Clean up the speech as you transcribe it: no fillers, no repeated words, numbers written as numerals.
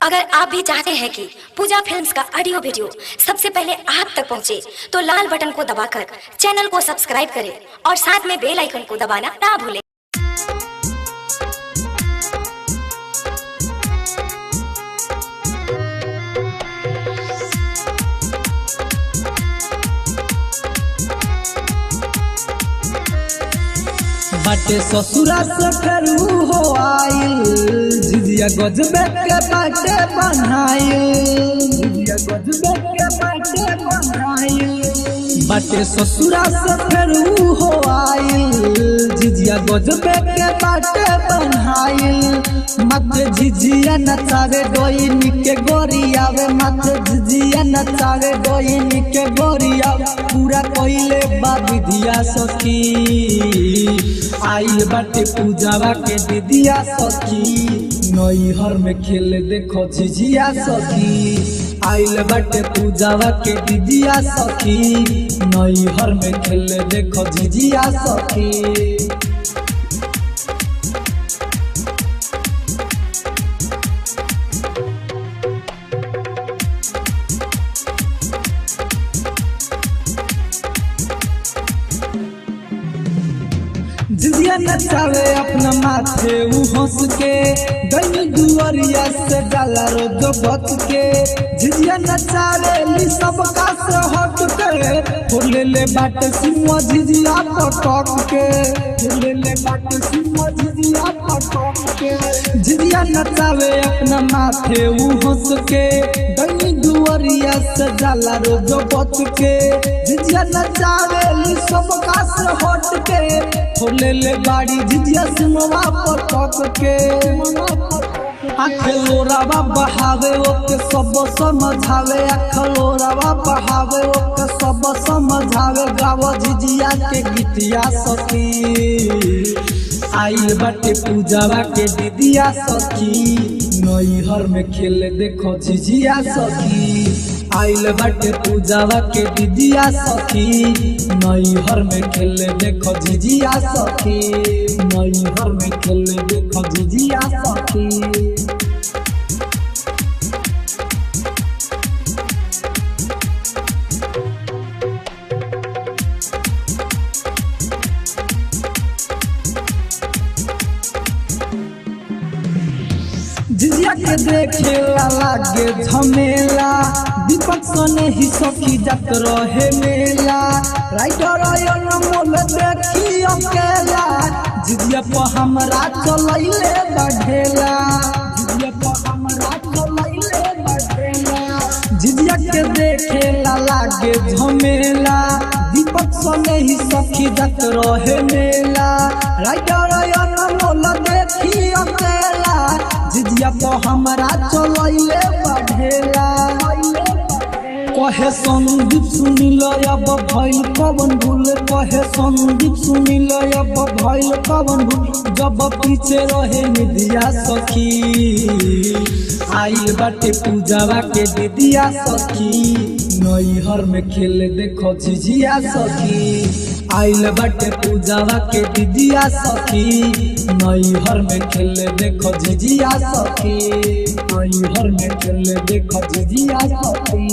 अगर आप भी चाहते हैं कि पूजा फिल्म्स का ऑडियो वीडियो सबसे पहले आप तक पहुंचे, तो लाल बटन को दबाकर चैनल को सब्सक्राइब करें और साथ में बेल आइकन को दबाना ना भूलें। बाटे ससुरा से फेरू हो आइल, झिझिया गजबे के बाटे बनाइल, झिझिया गजबे के बाटे बनाइल। बाटे ससुरा से फेरू हो आइल, झिझिया गजबे के बाटे बनाइल। मत झिझिया नचावे डोइनी के गोरियावे, मत झिझिया नचावे डोइनी के गोरियावे। पूरा कोइले बाबिधिया सखी आइल बाटे पूजावा के दीदिया सखी, नैहर में खेले देखो झिझिया सखी। आइल बाटे पूजावा के दीदिया सखी, नैहर में खेले देखो झिझिया सखी। झिझिया नचावे अपना माथे उ हंस के, गई दुआरिया से डाला रोज बच के। झिझिया नचावे ली सबका से हट के, फुले ले बाट सिंह झिझिया पटक के, फुले ले बाट सिंह झिझिया पटक के। झिझिया नचावे अपना माथे उ हंस के, गई दुआरिया से डाला रोज बच के। झिझिया नचावे ली सबका से हट के, फुले ले गाड़ी झिझिया सिंहवा पटक के। अखलोरावा बहावे ओके सब समझावे, अखलोरावा बहावे ओके सब समझावे। गाव झिझिया के गीतिया सखी, आइल बाटे पूजावा के दीदिया सखी, नैहर में खेले देखो झिझिया सखी। आइल बाटे पूजावा के दीदिया सखी, नैहर में खेले देखो झिझिया सखी, नैहर में खेले देखो झिझिया सखी। झिझिया के देखे लागे झमेला, दीपक सने ही सखी जात रहे मेला। राइटर मोल देखी अकेला, झिझिया पर हमरा चलैले बढ़ेला, झिझिया पर हमरा चलैले बढ़ेला। झिझिया के देखे लागे झमेला, दीपक सने ही सखी जात रहे मेला। राइटर मोल देखी अकेला, झिझिया पर हमरा चलैले बढ़ेला। कहे संदीप सुनिल अब भइल कवन भूल, कहे संदीप सुनिल अब भइल कवन भूल। जब पीछे रहे निधिया सखी, आइल बाटे पूजावा के दीदिया सखी, नैहर में खेले देखो झिझिया सखी। आइल बाटे पूजावा के दीदिया सखी, नैहर में खेले देखो झिझिया सखी, नैहर में खेले देखो झिझिया सखी।